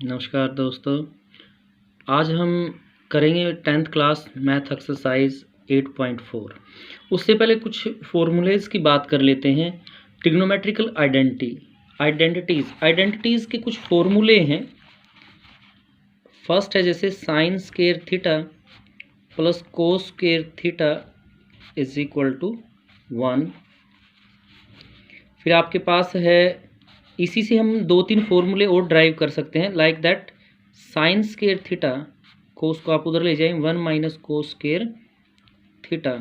नमस्कार दोस्तों। आज हम करेंगे 10th क्लास मैथ एक्सरसाइज 8.4। उससे पहले कुछ फॉर्मूलेज़ की बात कर लेते हैं। ट्रिग्नोमेट्रिकल आइडेंटिटीज़ के कुछ फॉर्मूले हैं। फर्स्ट है जैसे sine square theta plus cos square theta is equal to 1। फिर आपके पास है, इसी से हम 2-3 फॉर्मूले और ड्राइव कर सकते हैं। Like that sine square theta, cos को आप उधर ले जाएं, 1 माइनस कोस स्क्वायर थीटा।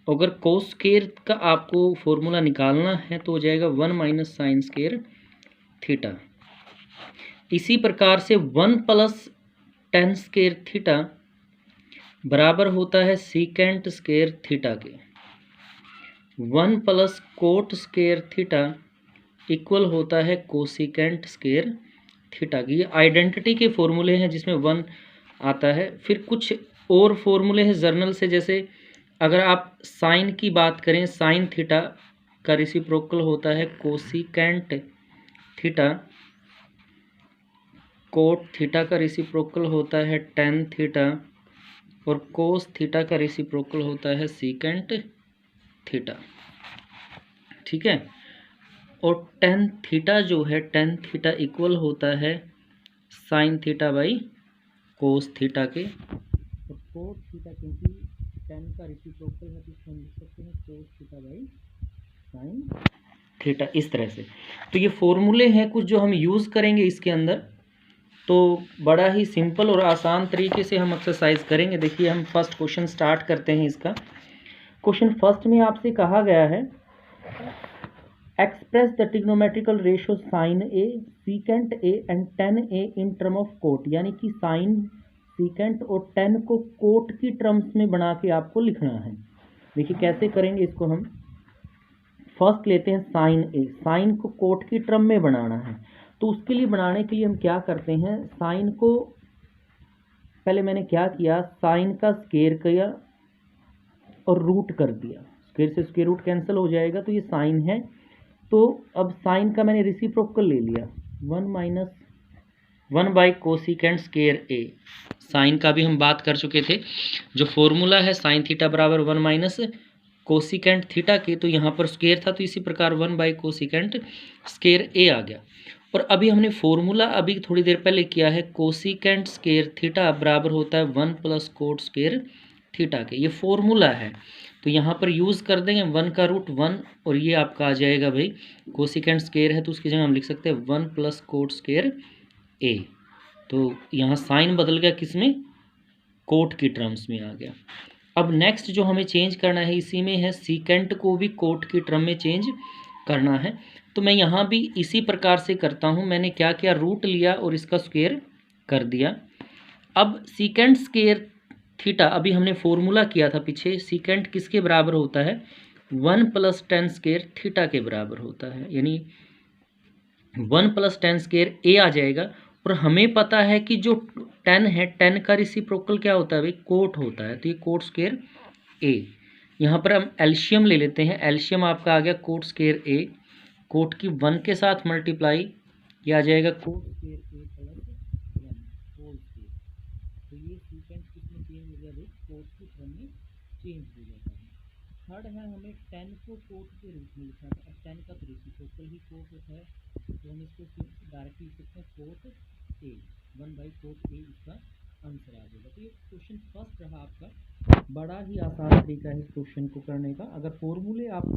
अगर कोस स्क्वायर का आपको फॉर्मूला निकालना है तो हो जाएगा 1 माइनस साइन स्क्वायर थीटा। इसी प्रकार से 1 प्लस टेन स्क्वायर थीटा बराबर होता है सीकेंट स्क्वायर थीटा के। 1 plus coat square theta equal होता है कोसिकेंट स्क्वायर थीटा की। ये आइडेंटिटी के फॉर्मूले हैं जिसमें 1 आता है। फिर कुछ और फॉर्मूले हैं जर्नल से, जैसे अगर आप साइन की बात करें, साइन थीटा का रेसिप्रोकल होता है कोसिकेंट थीटा, कोट थीटा का रेसिप्रोकल होता है टेन थीटा, और कोस थीटा का रेसिप्रोकल होता है सीकेंट थीटा। ठीक है। और टेन थीटा जो है, टेन थीटा इक्वल होता है sine theta by cos theta के। और कोस थीटा क्योंकि टेन का रेसिप्रोकल है तो इसको हम लिख सकते हैं cos theta by sine theta, इस तरह से। तो ये फॉर्मूले हैं कुछ जो हम यूज़ करेंगे इसके अंदर। तो बड़ा ही सिंपल और आसान तरीके से हम एक्सरसाइज करेंगे। देखिए, हम फर्स्ट क्वेश्चन स्टार्ट करते हैं इसका। क्वेश्चन फर्स्ट में आपसे कहा गया है express the trigonometrical ratio sine A, secant A and tan A in term of cot. यानी कि साइन, सीकेंट और टेन को कोट की टर्म्स में बना के आपको लिखना है। देखिए कैसे करेंगे इसको। हम फर्स्ट लेते हैं साइन ए। साइन को कोट की टर्म में बनाना है, तो उसके लिए बनाने के लिए हम क्या करते हैं, साइन को पहले मैंने क्या किया, साइन का स्क्वायर किया और रूट कर दिया। स्क्वायर से स्क्वायर रूट कैंसिल हो जाएगा, तो ये साइन है। तो अब साइन का मैंने रेसिप्रोकल ले लिया, 1 minus 1 by cosecant square A. Sine का भी हम बात कर चुके थे, जो फॉर्मूला है साइन थीटा बराबर 1 माइनस कोसिकेंट थीटा के, तो यहाँ पर स्क्वायर था तो इसी प्रकार 1 बाई कोसिकेंट स्क्वायर ए आ गया। और अभी हमने फॉर्मूला अभी थोड़ी देर पहले किया है, कोसिकेंट स्क्वायर थीटा बराबर होता है 1 प्लस कोट स्क्वायर थीटा के। ये फॉर्मूला है तो यहाँ पर यूज़ कर देंगे 1 का रूट 1, और ये आपका आ जाएगा भाई कोसिकेंट स्क्वायर है तो उसकी जगह हम लिख सकते हैं 1 प्लस कोट स्क्वायर ए। तो यहाँ साइन बदल गया, किस में, कोट की टर्म्स में आ गया। अब नेक्स्ट जो हमें चेंज करना है इसी में है, सीकेंट को भी कोट की टर्म में चेंज करना है। तो मैं यहाँ भी इसी प्रकार से करता हूँ। मैंने क्या किया, रूट लिया और इसका स्क्वायर कर दिया। अब सीकेंट स्क्वायर थीटा, अभी हमने फॉर्मूला किया था पीछे, सीकेंट किसके बराबर होता है, 1 प्लस टेन स्क्वायर थीटा के बराबर होता है। यानी 1 प्लस टेन स्क्वायर ए आ जाएगा। और हमें पता है कि जो 10 है, 10 का रेसिप्रोकल क्या होता है भाई, कोट होता है, तो ये कोट स्क्वायर ए। यहाँ पर हम एल्शियम ले लेते हैं। एल्शियम आपका आ गया कोट स्क्वायर ए, कोट की 1 के साथ मल्टीप्लाई, ये आ जाएगा coat square A plus 1 whole square. तो ये सीकेंट किसमें चेंज हो गया भाई, कोट की टर्म में चेंज हो जाता है। थर्ड है, हमें 10 को कोट के रूप में लिखना था। अब 10 का रेसिप्रोकल ही कोट होता है, तो हम इसको डायरेक्टली लिख सकते हैं cot A, 1 by cot A, इसका आंसर आ जाएगा। तो ये क्वेश्चन फर्स्ट रहा आपका। बड़ा ही आसान तरीका है इस क्वेश्चन को करने का। अगर फॉर्मूले आप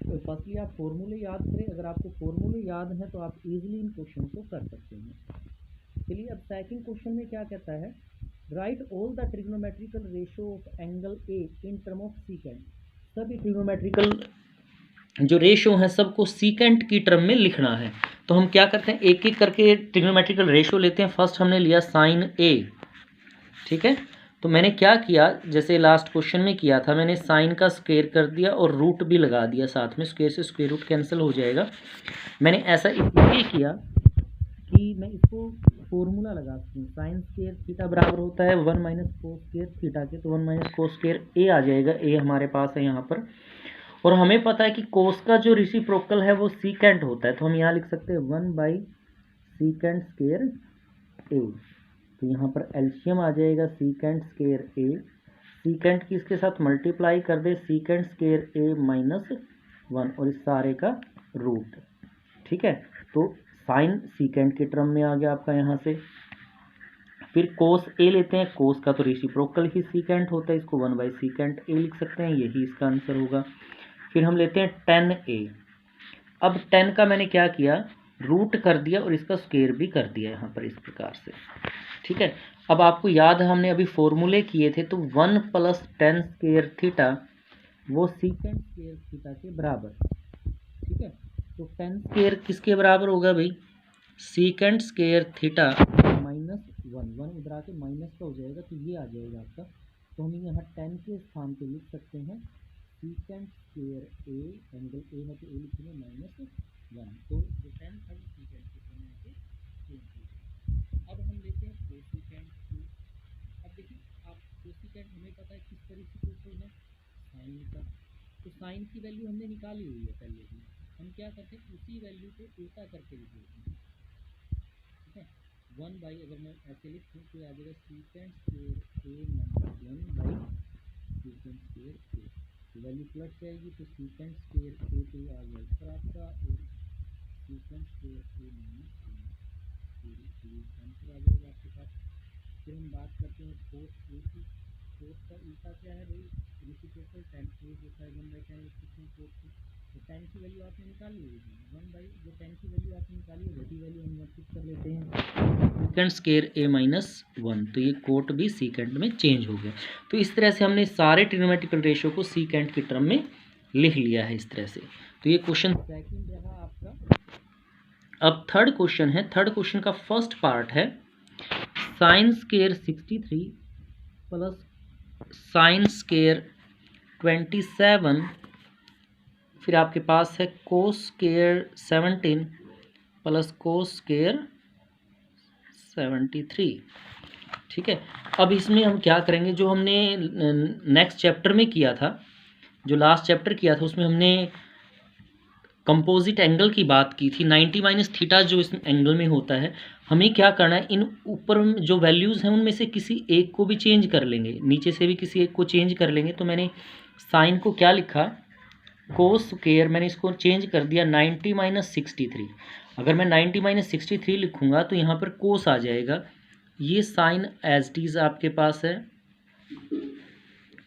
फर्स्टली आप फॉर्मूले याद करें, अगर आपको फॉर्मूले याद हैं तो आप इजीली इन क्वेश्चन को कर सकते हैं। चलिए अब सेकंड क्वेश्चन में क्या कहता है, right all the trigonometrical ratio of angle A in term of secant. सभी ट्रिग्नोमेट्रिकल जो रेशियो हैं सबको सीकेंट की टर्म में लिखना है। तो हम क्या करते हैं, एक एक करके ट्रिग्नोमेट्रिकल रेशियो लेते हैं। फर्स्ट हमने लिया साइन ए, ठीक है। तो मैंने क्या किया, जैसे लास्ट क्वेश्चन में किया था, मैंने साइन का स्क्वायर कर दिया और रूट भी लगा दिया साथ में, स्क्वायर से स्क्वायर रूट कैंसिल हो जाएगा। मैंने ऐसा इसलिए किया कि मैं इसको फॉर्मूला लगा सकूँ, साइन स्क्वायर थीटा बराबर होता है 1 माइनस कोस स्क्वायर थीटा के, तो 1 माइनस कोस स्क्वायर ए आ जाएगा। ए हमारे पास है यहाँ पर, और हमें पता है कि कोस का जो रेसिप्रोकल है वो सीकेंट होता है, तो हम यहाँ लिख सकते हैं 1 बाई सीकेंट स्क्वायर ए, तो यहाँ पर एलसीएम आ जाएगा सीकेंट स्केयर ए, सीकेंट की इसके साथ मल्टीप्लाई कर दे सीकेंट स्केयर ए -1 और इस सारे का रूट। ठीक है, तो साइन सीकेंट के टर्म में आ गया आपका यहाँ से। फिर कोस ए लेते हैं, कोस का तो रेसिप्रोकल ही सीकेंट होता है, इसको 1 सीकेंट ए लिख सकते हैं, यही इसका आंसर होगा। फिर हम लेते हैं tan ए, अब tan का मैंने क्या किया, रूट कर दिया और इसका स्क्वायर भी कर दिया यहाँ पर इस प्रकार से। ठीक है, अब आपको याद है हमने अभी फॉर्मूले किए थे, तो 1 + tan स्क्वायर थीटा वो सीकेंट स्क्वायर थीटा के बराबर। ठीक है, तो tan स्क्वायर किसके बराबर होगा भाई, सीकेंट स्क्वायर थीटा -1 इधर आके माइनस का हो जाएगा, तो ये आ जाएगा आपका। तो हम यहाँ tan के स्थान पे लिख सकते हैं secant square A, angle A है तो ए लिखेंगे -1, तो जो tan था वो सीकेंट के समय आके चेंज हो गया। अब हम लेते हैं कोसिकेंट की। अब देखिए आप कोसिकेंट हमें पता है किस तरीके से कोई है साइन का, तो साइन की वैल्यू हमने निकाली हुई है पहले ही, हम क्या करते हैं उसी वैल्यू को उल्टा करके लिख लेते हैं। ठीक है, 1 अगर मैं ऐसे लिखूँ तो आ जाएगा सीकेंट स्क्वायर ए -1 सीकेंट स्क्वायर ए, तो वैल्यू प्लस जाएगी तो सीकेंट स्क्वायर ए तो आ गया ऊपर आपका, और सीकेंट स्क्वायर ए आंसर आ जाएगा आपके पास। फिर हम बात करते हैं कोस ए की, कोस का उल्टा क्या है भाई, रेसिप्रोकल tan ए होता है 1/tan लिख सकते हैं कोस की। तो tan की वैल्यू आपने निकाली हुई थी 1 जो tan की वैल्यू आपने निकाली है वही वैल्यू हम यहाँ फिक्स कर लेते हैं सीकेंट स्क्वायर ए -1, तो ये कोट भी सीकेंट में चेंज हो गया। तो इस तरह से हमने सारे ट्रिग्नोमेट्रिकल रेशियो को सीकेंट की टर्म में लिख लिया है इस तरह से। तो ये क्वेश्चन सेकंड रहा आपका। अब थर्ड क्वेश्चन है, थर्ड क्वेश्चन का फर्स्ट पार्ट है sine square 63 plus sine square 27, फिर आपके पास है cos square 17 plus cos square 73। ठीक है, अब इसमें हम क्या करेंगे, जो हमने नेक्स्ट चैप्टर में किया था, जो लास्ट चैप्टर किया था उसमें हमने कंपोजिट एंगल की बात की थी, 90 - थीटा जो इस एंगल में होता है, हमें क्या करना है, इन ऊपर जो वैल्यूज़ हैं उनमें से किसी एक को भी चेंज कर लेंगे, नीचे से भी किसी एक को चेंज कर लेंगे। तो मैंने साइन को क्या लिखा, कोस स्क्वायर, मैंने इसको चेंज कर दिया 90 - 63। अगर मैं 90 - 63 लिखूँगा तो यहाँ पर कोस आ जाएगा, ये साइन एज टीज आपके पास है।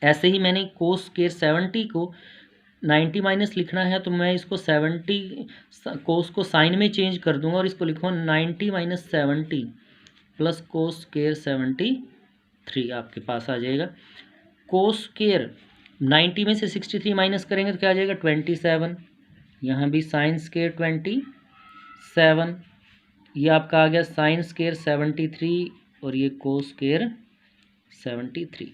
ऐसे ही मैंने कोस स्क्वायर 70 को 90 माइनस लिखना है, तो मैं इसको 70 कोस को साइन में चेंज कर दूंगा और इसको लिखूँगा 90 - 70 प्लस कोस स्क्वायर 73 आपके पास आ जाएगा। कोस स्क्वायर 90 में से 63 माइनस करेंगे तो क्या आ जाएगा 27, यहाँ भी साइन स्क्वायर 27, ये आपका आ गया साइन स्क्वायर 73 और ये कोस स्क्वायर 73।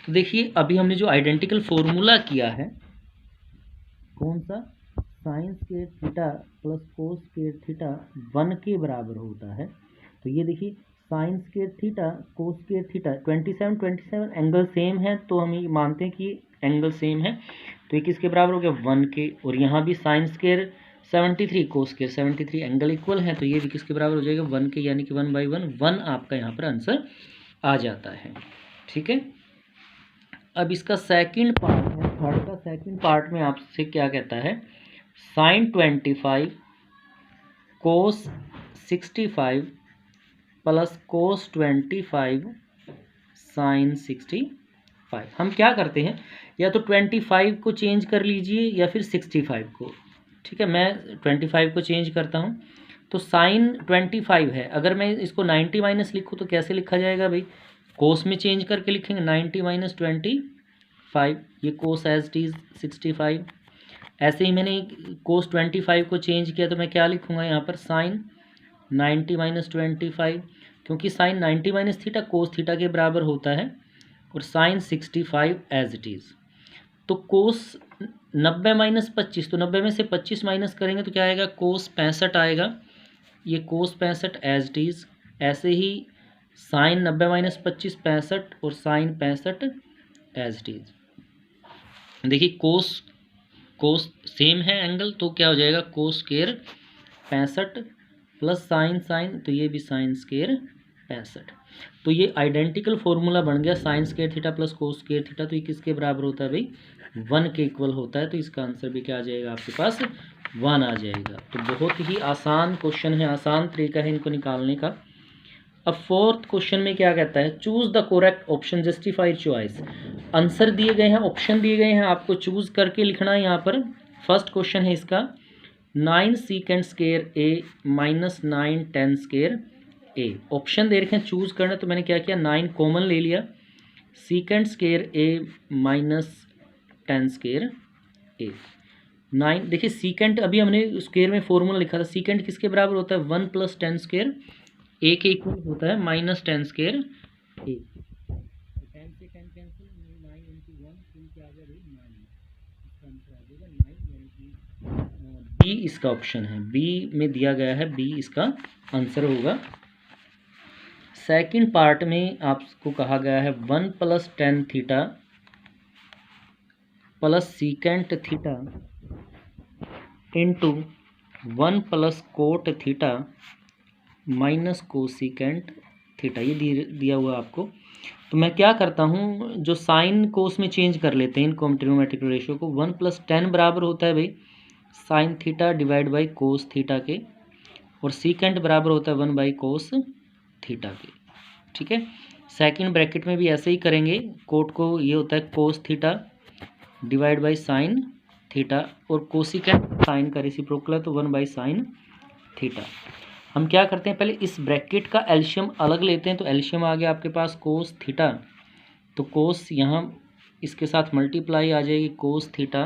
तो देखिए अभी हमने जो आइडेंटिकल फॉर्मूला किया है, कौन सा, sign square theta plus cos square theta 1 के बराबर होता है। तो ये देखिए साइन स्क्वायर थीटा कोस स्क्वायर थीटा 27 एंगल सेम है, तो हम ये मानते हैं कि एंगल सेम है, तो ये किसके बराबर हो गया 1 के, और यहाँ भी sine square 73 cos square 73 angle equal है, तो ये भी किसके बराबर हो जाएगा 1 के, यानी कि 1/1 आपका यहाँ पर आंसर आ जाता है। ठीक है, अब इसका सेकंड पार्ट है, थर्ड का सेकंड पार्ट में आपसे क्या कहता है, साइन 25 कोस 65 प्लस कोस 25 साइन 65। हम क्या करते हैं, या तो 25 को चेंज कर लीजिए या फिर 65 को। ठीक है, मैं 25 को चेंज करता हूँ, तो साइन 25 है, अगर मैं इसको 90 माइनस लिखूँ तो कैसे लिखा जाएगा भाई, कोस में चेंज करके लिखेंगे 90 - 25, ये कोस एज टीज 65। ऐसे ही मैंने कोस 25 को चेंज किया तो मैं क्या लिखूँगा यहाँ पर साइन 90 - 25, क्योंकि साइन 90 - थीटा कोस थीटा के बराबर होता है, और साइन 65 एज इट इज़। तो कोस 90 - 25, तो 90 में से 25 माइनस करेंगे तो क्या आएगा कोस 65 आएगा, ये कोस 65 एज इट इज़। ऐसे ही साइन 90 - 25 65 और साइन 65 एज इट इज़। देखिए कोस सेम है एंगल, तो क्या हो जाएगा कोस स्क्वायर 65 प्लस साइन, तो ये भी साइन स्क्वायर 65। तो ये आइडेंटिकल फॉर्मूला बन गया sine square theta plus cos square theta. तो ये किसके बराबर होता है भाई? 1 के इक्वल होता है। तो इसका आंसर भी क्या आ जाएगा आपके पास? 1 आ जाएगा। तो बहुत ही आसान क्वेश्चन है, आसान तरीका है इनको निकालने का। अब फोर्थ क्वेश्चन में क्या कहता है? Choose the correct option, justify choice. Answer दिए गए हैं, ऑप्शन दिए गए हैं, आपको चूज करके लिखना है यहाँ पर। फर्स्ट क्वेश्चन है इसका 9 सीकेंड स्क्वायर ए माइनस 9 10 स्क्वायर ए। ऑप्शन दे रखे हैं, चूज करना। तो मैंने क्या किया, 9 कॉमन ले लिया, सीकेंड स्क्वायर ए माइनस 10 स्क्वायर ए। 9 देखिए सीकेंड, अभी हमने स्क्वायर में फॉर्मूला लिखा था, सीकेंड किसके बराबर होता है? 1 प्लस 10 स्क्वायर ए के इक्वल होता है माइनस 10 स्क्वायर ए। 10 से 10 कैंसिल, 9 इंटू 1 क्या आ गया भाई? 9। इसका आंसर आ जाएगा 9, यानी कि बी इसका ऑप्शन है। बी में दिया गया है, बी इसका आंसर होगा। सेकंड पार्ट में आपको कहा गया है 1 plus 10 theta plus secant theta into 1 plus cot theta minus cosecant theta. ये दिया हुआ आपको। तो मैं क्या करता हूँ, जो साइन कोस में चेंज कर लेते हैं इनको हम ट्रिग्नोमेट्रिक रेशियो को। 1 प्लस 10 बराबर होता है भाई sine theta divide by cos theta के, और सीकेंट बराबर होता है 1 बाई कोस थीटा के। ठीक है, सेकंड ब्रैकेट में भी ऐसे ही करेंगे। कोट को ये होता है कोस theta divide by sine theta, और कोसिकेंट साइन का रेसिप्रोकल है तो 1 बाई साइन थीटा। हम क्या करते हैं, पहले इस ब्रैकेट का एल्शियम अलग लेते हैं। तो एल्शियम आ गया आपके पास कोस थीटा, तो कोस यहाँ इसके साथ मल्टीप्लाई आ जाएगी cos theta,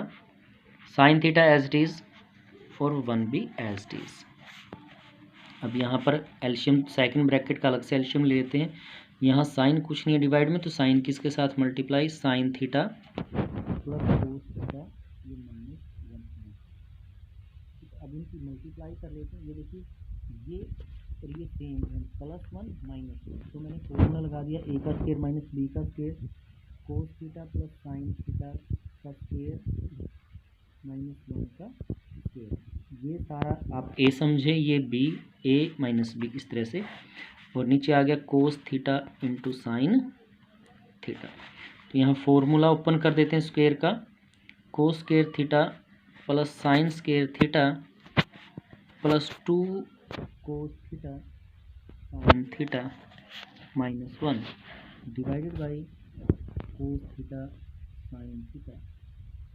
sine theta as it is और 1 भी एज इट इज़। अब यहाँ पर एल्शियम सेकंड ब्रैकेट का अलग से एल्शियम ले लेते हैं। यहाँ साइन कुछ नहीं है डिवाइड में, तो साइन किसके साथ multiply, sine theta plus cos theta, ये माइनस 1। अब इनकी मल्टीप्लाई कर लेते हैं। ये देखिए ये और ये सेम है, प्लस 1 माइनस 1। तो मैंने फॉर्मूला लगा दिया ए का स्क्वायर माइनस बी का स्क्वायर, कोस थीटा प्लस साइन थीटा का स्क्वायर माइनस 1 का स्क्वायर। ये सारा आप ए समझे, ये बी, ए माइनस बी इस तरह से, और नीचे आ गया cos theta into sine theta. तो यहाँ फॉर्मूला ओपन कर देते हैं स्क्वायर का, कोस square theta plus sine square theta plus 2 cos theta sine theta minus 1 divided by cos theta sine theta.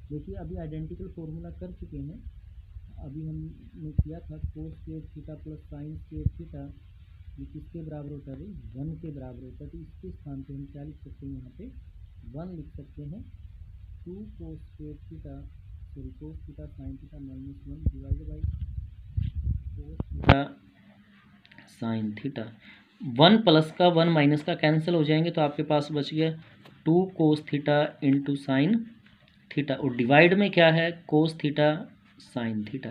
देखिए अभी आइडेंटिकल फॉर्मूला कर चुके हैं। अभी हमने किया था कोस square theta plus sine square theta, ये किसके बराबर होता है भाई? 1 के बराबर होता है। तो इसके स्थान पे हम क्या लिख सकते हैं, यहाँ पे 1 लिख सकते हैं। 2 cos square theta sorry cos theta sine theta minus 1 divided by cos theta sine theta. 1 plus का 1 माइनस का कैंसिल हो जाएंगे, तो आपके पास बच गया 2 cos theta into sine theta, और डिवाइड में क्या है, कोस थीटा साइन थीटा।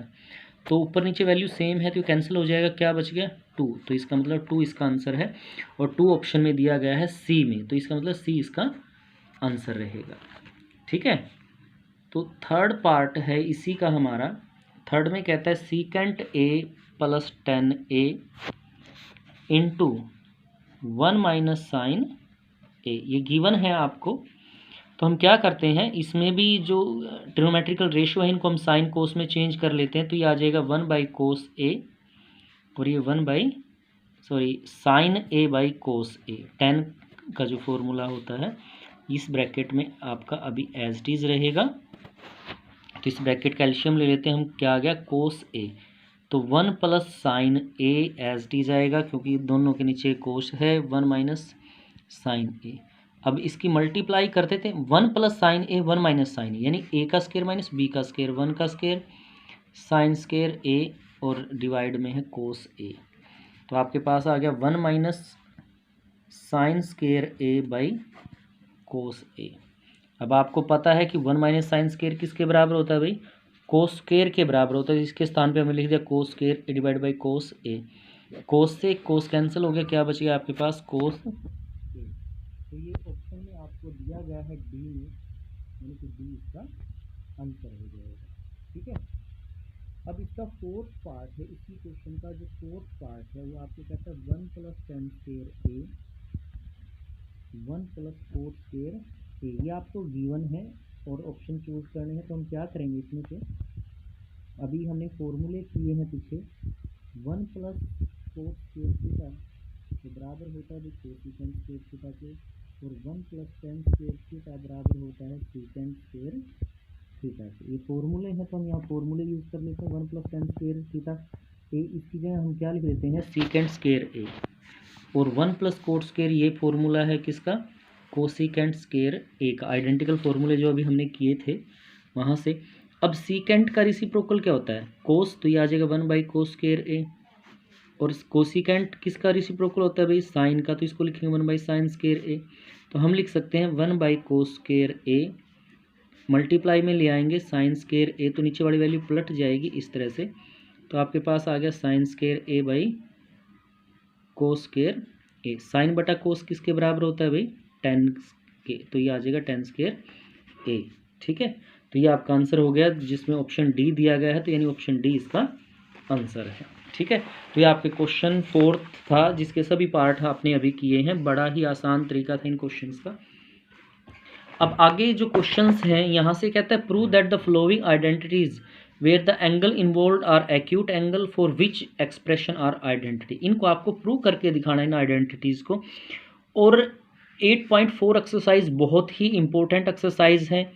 तो ऊपर नीचे वैल्यू सेम है तो कैंसिल हो जाएगा, क्या बच गया 2। तो इसका मतलब 2 इसका आंसर है, और 2 ऑप्शन में दिया गया है सी में, तो इसका मतलब सी इसका आंसर रहेगा। ठीक है, तो थर्ड पार्ट है इसी का हमारा। थर्ड में कहता है secant A plus 10 A into 1 minus sine A, ये गिवन है आपको। तो हम क्या करते हैं, इसमें भी जो ट्रिग्नोमेट्रिकल रेशियो है इनको हम साइन कोस में चेंज कर लेते हैं। तो ये आ जाएगा 1 बाई कोस ए, और ये 1 by sine A by cos A. 10 का जो फॉर्मूला होता है इस ब्रैकेट में आपका अभी एज इट इज़ रहेगा। तो इस ब्रैकेट का एल्शियम ले लेते हैं हम, क्या आ गया कोस ए। तो 1 plus sine A as it is आएगा, क्योंकि दोनों के नीचे कोस है, 1 माइनस साइन ए। अब इसकी मल्टीप्लाई करते थे, 1 plus sine A 1 minus sine ए, यानी ए का स्क्वायर माइनस बी का स्क्वायर, 1 का स्क्वायर साइन स्क्वायर ए, और डिवाइड में है कोस ए। तो आपके पास आ गया 1 minus sine square A by cos A. अब आपको पता है कि 1 माइनस साइन स्क्वायर किसके बराबर होता है भाई? कोस स्क्वायर के बराबर होता है। इसके स्थान पे हमने लिख दिया cos square A divide by cos A. Cos से कोस कैंसिल हो गया, क्या बच गया आपके पास कोस ए। तो ये ऑप्शन में आपको दिया गया है डी में, यानी कि डी इसका आंसर हो जाएगा। ठीक है, अब इसका फोर्थ पार्ट है, इसी क्वेश्चन का जो फोर्थ पार्ट है वो आपको कहता है 1 + tan स्क्वायर ए 1 + cos स्क्वायर ए। ये आपको गिवन है और ऑप्शन चूज करने हैं। तो हम क्या करेंगे इसमें से, अभी हमने फॉर्मूले किए हैं पीछे, 1 + cos स्क्वायर थीटा तो बराबर होता है कोसेकेंट स्क्वायर थीटा के, और 1 + tan स्क्वायर थीटा बराबर होता है सेकेंट स्क्वायर थीटा के। ये फॉर्मूले हैं तो हम यहाँ फॉर्मूले यूज़ कर लेते हैं। 1 + tan स्क्वायर थीटा ए, इसकी जगह हम क्या लिख देते हैं सेकेंट स्क्वायर ए, और 1 + cot स्क्वायर ये फॉर्मूला है किसका, कोसेकेंट स्क्वायर ए का। आइडेंटिकल फॉर्मूले जो अभी हमने किए थे वहाँ से। अब सीकेंट का रेसिप्रोकल क्या होता है, कोस, तो ये आ जाएगा 1/cos स्क्वायर ए, और कोसिकेंट किसका रेसिप्रोकल होता है भाई, साइन का, तो इसको लिखेंगे 1/sin स्क्वायर ए। तो हम लिख सकते हैं 1/cos स्क्वायर ए, मल्टीप्लाई में ले आएंगे साइन स्क्वायर ए, तो नीचे वाली वैल्यू पलट जाएगी इस तरह से, तो आपके पास आ गया sine square A by cos square A. Sine बटा कोस किसके बराबर होता है भाई, टेन के, तो ये आ जाएगा टेन स्क्वायर ए। ठीक है, तो ये आपका आंसर हो गया जिसमें ऑप्शन डी दिया गया है, तो यानी ऑप्शन डी इसका आंसर है। ठीक है, तो ये आपके क्वेश्चन फोर्थ था जिसके सभी पार्ट आपने अभी किए हैं। बड़ा ही आसान तरीका था इन क्वेश्चंस का। अब आगे जो क्वेश्चंस हैं यहाँ से कहता है prove that the following identities where the angle involve are acute angle for which expression are identity. इनको आपको प्रूव करके दिखाना है इन आइडेंटिटीज़ को। और 8.4 एक्सरसाइज बहुत ही इंपॉर्टेंट एक्सरसाइज है।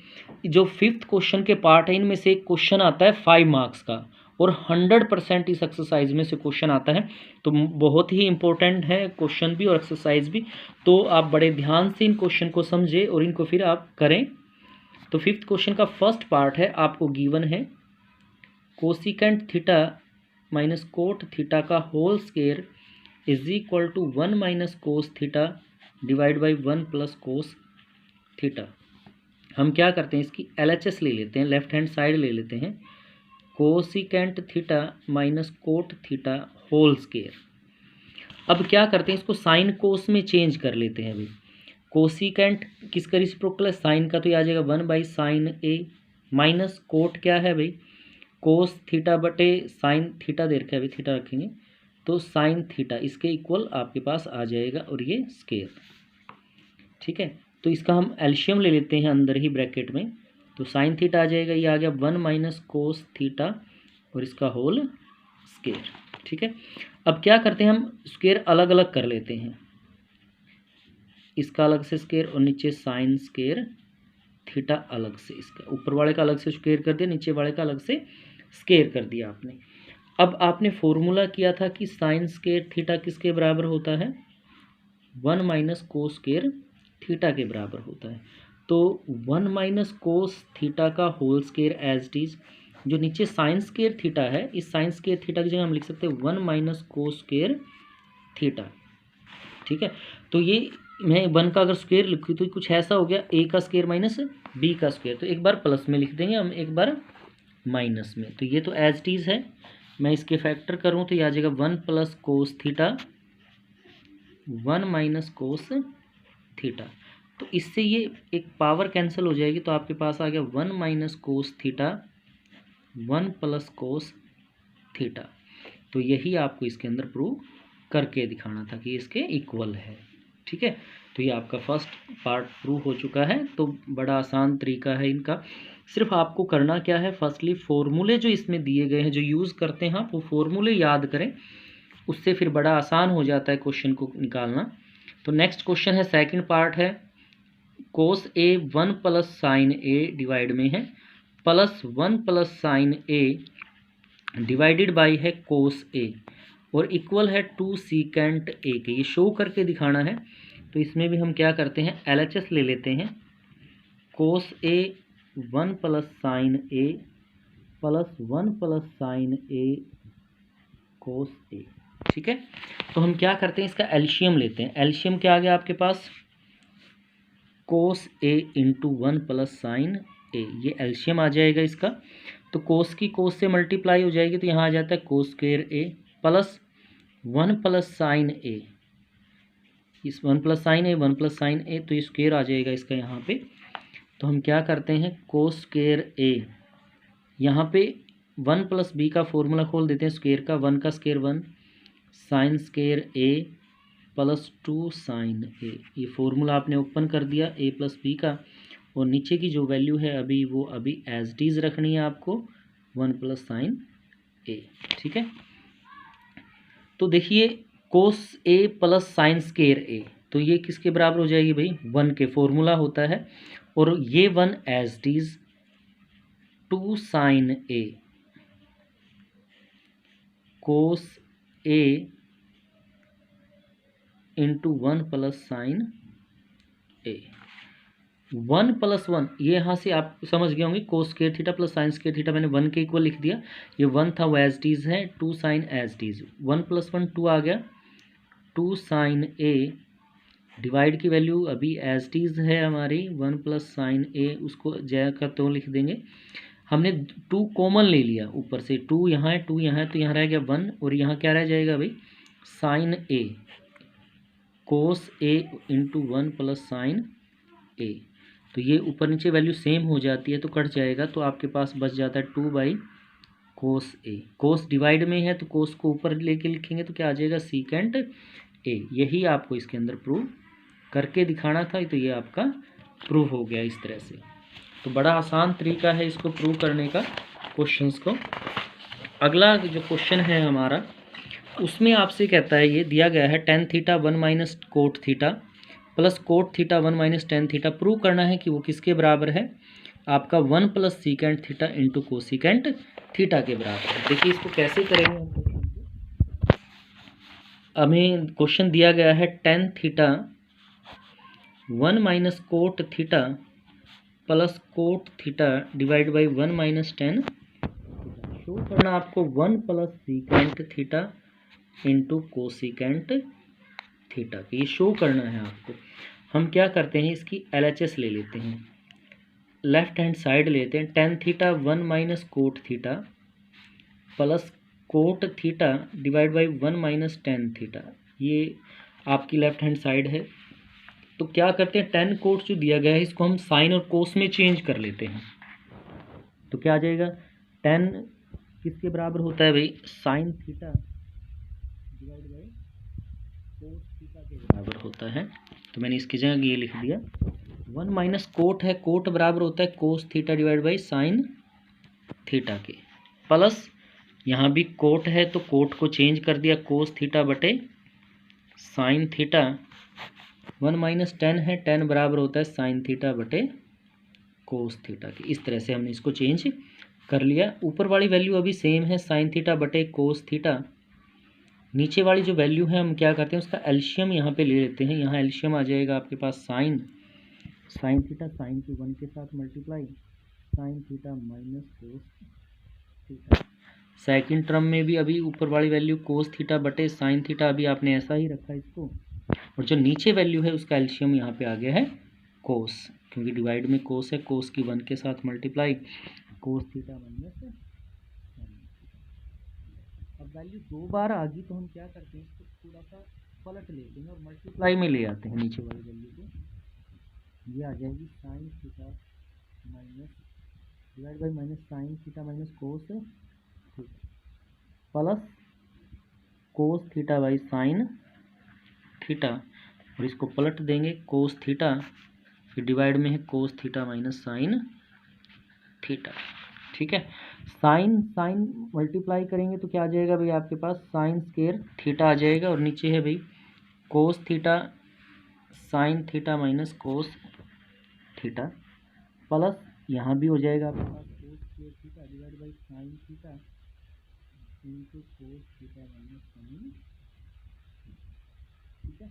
जो फिफ्थ क्वेश्चन के पार्ट है इनमें से एक क्वेश्चन आता है 5 मार्क्स का, और 100% इस एक्सरसाइज में से क्वेश्चन आता है, तो बहुत ही इंपॉर्टेंट है क्वेश्चन भी और एक्सरसाइज भी। तो आप बड़े ध्यान से इन क्वेश्चन को समझें और इनको फिर आप करें। तो फिफ्थ क्वेश्चन का फर्स्ट पार्ट है, आपको गिवन है cosecant theta minus cot theta का whole square is equal to 1 - cos theta divide by 1 + cos theta. हम क्या करते हैं, इसकी LHS ले लेते हैं, लेफ्ट हैंड साइड ले लेते हैं, cosecant theta minus cot theta whole square. अब क्या करते हैं, इसको साइन कोस में चेंज कर लेते हैं। अभी कोसिकेंट किसका रेसिप्रोकल है, साइन का, तो ये आ जाएगा 1/sin ए, माइनस कोट क्या है भाई, कोस थीटा बटे साइन थीटा दे रखा है, अभी थीटा रखेंगे तो साइन थीटा, इसके इक्वल आपके पास आ जाएगा, और ये स्क्वायर। ठीक है, तो इसका हम एलशियम ले लेते हैं अंदर ही ब्रैकेट में, तो साइन थीटा आ जाएगा, ये आ गया 1 - कोस थीटा और इसका होल स्क्वायर। ठीक है, अब क्या करते हैं, हम स्क्वायर अलग अलग कर लेते हैं, इसका अलग से स्क्वायर और नीचे साइन स्क्वायर थीटा अलग से, इसका ऊपर वाले का अलग से स्क्वायर कर दिया, नीचे वाले का अलग से स्क्वायर कर दिया आपने। अब आपने फॉर्मूला किया था कि साइन स्क्वायर थीटा किसके बराबर होता है, 1 - कोस स्क्वायर थीटा के बराबर होता है। तो 1 - कोस थीटा का whole square as it is, जो नीचे साइन स्क्वायर थीटा है, इस साइन स्क्वायर थीटा की जगह हम लिख सकते हैं 1 - कोस स्क्वायर थीटा। ठीक है, तो ये मैं 1 का अगर स्क्वायर लिखूँ तो कुछ ऐसा हो गया, a का स्क्वायर माइनस b का स्क्वायर, तो एक बार प्लस में लिख देंगे हम, एक बार माइनस में। तो ये तो एज इट इज़ है, मैं इसके फैक्टर करूँ तो ये आ जाएगा 1 + कोस थीटा 1 - कोस थीटा। तो इससे ये एक पावर कैंसिल हो जाएगी, तो आपके पास आ गया 1 - कोस थीटा 1 + कोस थीटा। तो यही आपको इसके अंदर प्रूव करके दिखाना था कि इसके इक्वल है। ठीक है, तो ये आपका फर्स्ट पार्ट प्रूव हो चुका है। तो बड़ा आसान तरीका है इनका, सिर्फ आपको करना क्या है, फर्स्टली फॉर्मूले जो इसमें दिए गए हैं जो यूज़ करते हैं आप, वो फॉर्मूले याद करें, उससे फिर बड़ा आसान हो जाता है क्वेश्चन को निकालना। तो नेक्स्ट क्वेश्चन है, सेकंड पार्ट है, कोस ए 1 + साइन ए डिवाइड में है +1 + साइन ए डिवाइडेड बाई है कोस ए, और इक्वल है 2 सीकेंट ए के। ये शो करके दिखाना है, तो इसमें भी हम क्या करते हैं, LHS ले लेते हैं, cos A 1 + sign A +1 + sign A cos A. ठीक है, तो हम क्या करते हैं, इसका एलशियम लेते हैं। एलशियम क्या आ गया आपके पास, कोस ए × 1 + साइन ए, ये एलशियम आ जाएगा इसका। तो कोस की कोस से मल्टीप्लाई हो जाएगी, तो यहाँ आ जाता है कोस स्क्वायर ए प्लस 1 + साइन ए, इस 1 + साइन ए 1 + साइन ए, तो ये स्क्वायर आ जाएगा इसका यहाँ पे। तो हम क्या करते हैं, कोस स्क्वायर ए, यहाँ पे वन प्लस बी का फॉर्मूला खोल देते हैं स्क्वायर का, 1 का square 1 sign square A plus 2 sine A. ये फॉर्मूला आपने ओपन कर दिया ए प्लस बी का, और नीचे की जो वैल्यू है अभी वो अभी एज इट इज़ रखनी है आपको, 1 प्लस साइन ए। ठीक है, तो देखिए कोस ए प्लस साइन स्क्वायर ए, तो ये किसके बराबर हो जाएगी भाई, 1 के, फॉर्मूला होता है, और ये 1 as it is 2 sine A cos A into 1 plus sine A. 1 plus 1 ये यहाँ से आप समझ गए होंगे, cos square theta plus sine square theta मैंने 1 के इक्वल लिख दिया, ये 1 था वो एज इट इज़ है, 2 sine as it is, 1 plus 1 2 आ गया, 2 साइन ए डिवाइड की वैल्यू अभी एज इट इज़ है हमारी 1 प्लस साइन ए, उसको जय का तो लिख देंगे। हमने 2 कॉमन ले लिया, ऊपर से 2 यहाँ है 2 यहाँ है, तो यहाँ रह गया 1, और यहाँ क्या रह जाएगा भाई, sign A cos A into 1 plus sine ए। तो ये ऊपर नीचे वैल्यू सेम हो जाती है तो कट जाएगा, तो आपके पास बच जाता है 2 by cos A. Cos divide में है तो कोस को ऊपर लेके लिखेंगे तो क्या आ जाएगा, सीकेंट ए। यही आपको इसके अंदर प्रूव करके दिखाना था, तो ये आपका प्रूव हो गया इस तरह से। तो बड़ा आसान तरीका है इसको प्रूव करने का क्वेश्चंस को। अगला जो क्वेश्चन है हमारा, उसमें आपसे कहता है, ये दिया गया है tan theta 1 minus cot theta plus cot theta 1 minus tan theta, prove करना है कि वो किसके बराबर है, आपका 1 plus secant theta into cosecant theta के बराबर है। देखिए इसको कैसे करेंगे, हमें क्वेश्चन दिया गया है tan theta 1 minus cot theta plus cot theta divide by 1 minus ten, show करना आपको 1 plus secant theta into cosecant theta, ये शो करना है आपको। हम क्या करते हैं, इसकी LHS ले लेते हैं, लेफ्ट हैंड साइड लेते हैं, tan theta 1 minus cot theta plus cot theta divide by 1 minus tan theta, ये आपकी लेफ्ट हैंड साइड है। तो क्या करते हैं, टेन कोट जो दिया गया है इसको हम साइन और कोस में चेंज कर लेते हैं, तो क्या आ जाएगा, टेन किसके बराबर होता है भाई, sine theta divide by cos theta के बराबर होता है। तो मैंने इसकी जगह ये लिख दिया, 1 माइनस कोट है, कोट बराबर होता है कोस theta divide by sine theta के, प्लस यहाँ भी कोट है तो कोट को चेंज कर दिया, कोस थीटा बटे साइन थीटा, 1 माइनस टेन है, टेन बराबर होता है साइन थीटा बटे कोस थीटा के। इस तरह से हमने इसको चेंज कर लिया। ऊपर वाली वैल्यू अभी सेम है, साइन थीटा बटे कोस थीटा। नीचे वाली जो वैल्यू है हम क्या करते हैं, उसका एलशियम यहाँ पे ले लेते हैं। यहाँ एलशियम आ जाएगा आपके पास साइन थीटा, साइन के 1 के साथ multiply, sign theta minus cos theta. Second term में भी अभी ऊपर वाली वैल्यू कोस थीटा बटे साइन थीटा, अभी आपने ऐसा ही रखा इसको, और जो नीचे वैल्यू है उसका एलशियम यहाँ पे आ गया है कोस, क्योंकि डिवाइड में कोस है, कोस की 1 के साथ मल्टीप्लाई, कोस थीटा माइनस। अब वैल्यू 2 बार आ गई तो हम क्या करते हैं, इसको थोड़ा सा पलट लेते हैं और मल्टीप्लाई में ले आते हैं नीचे वाली वैल्यू को। ये आ जाएगी sign theta minus divide by minus sign theta minus cos theta plus cos theta by sine theta, और इसको पलट देंगे कोस थीटा, फिर डिवाइड में है कोस थीटा माइनस साइन थीटा। ठीक है, साइन मल्टीप्लाई करेंगे तो क्या आ जाएगा भाई, आपके पास साइन स्क्वायर थीटा आ जाएगा, और नीचे है भाई cos theta sine theta minus cos theta, plus यहाँ भी हो जाएगा आपके पास cos square theta divide by sine theta into cos theta minus sine. ठीक है,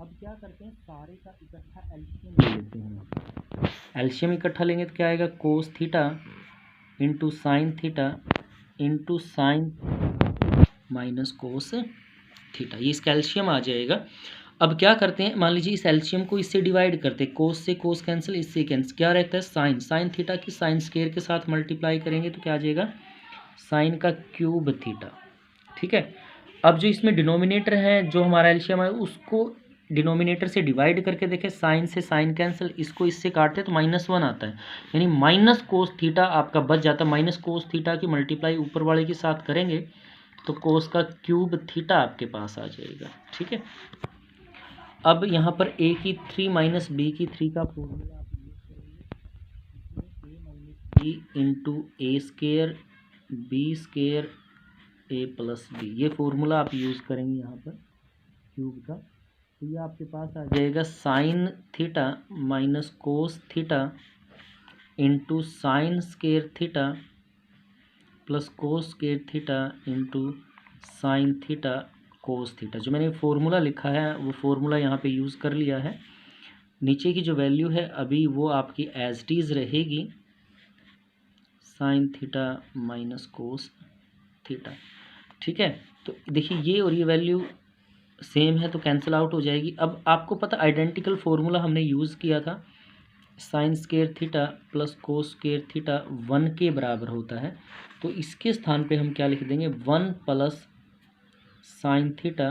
अब क्या करते हैं, सारे का इकट्ठा एलसीएम ले लेते हैं। एलसीएम इकट्ठा लेंगे तो क्या आएगा, cos theta into sine theta into sine minus cos theta, ये इसका एलसीएम आ जाएगा। अब क्या करते हैं, मान लीजिए इस एलसीएम को इससे डिवाइड करते हैं, कोस से कोस कैंसिल, इससे कैंसिल, क्या रहता है साइन थीटा की साइन स्क्वायर के साथ मल्टीप्लाई करेंगे तो क्या आ जाएगा, साइन का क्यूब थीटा। ठीक है, अब जो इसमें डिनोमिनेटर है, जो हमारा एलसीएम है, उसको डिनोमिनेटर से डिवाइड करके देखें, साइन से साइन कैंसिल, इसको इससे काटते तो -1 आता है, यानी माइनस कोस थीटा आपका बच जाता है। माइनस कोस थीटा की मल्टीप्लाई ऊपर वाले के साथ करेंगे तो कोस का क्यूब थीटा आपके पास आ जाएगा। ठीक है, अब यहाँ पर a की 3 माइनस b की 3 का फॉर्मूला आप यूज करेंगे, a minus b into a square b square a plus b, ये फॉर्मूला आप यूज़ करेंगे यहाँ पर क्यूब का, तो ये आपके पास आ जाएगा sign theta minus cos theta into sine square theta plus cos square theta into sine theta cos theta. जो मैंने फॉर्मूला लिखा है वो फॉर्मूला यहाँ पे यूज़ कर लिया है। नीचे की जो वैल्यू है अभी वो आपकी एज इट इज़ रहेगी, sign theta minus cos theta. ठीक है, तो देखिए ये और ये वैल्यू सेम है तो कैंसिल आउट हो जाएगी। अब आपको पता आइडेंटिकल फॉर्मूला हमने यूज़ किया था, sine square theta plus cos square theta 1 के बराबर होता है, तो इसके स्थान पे हम क्या लिख देंगे, 1 plus sine theta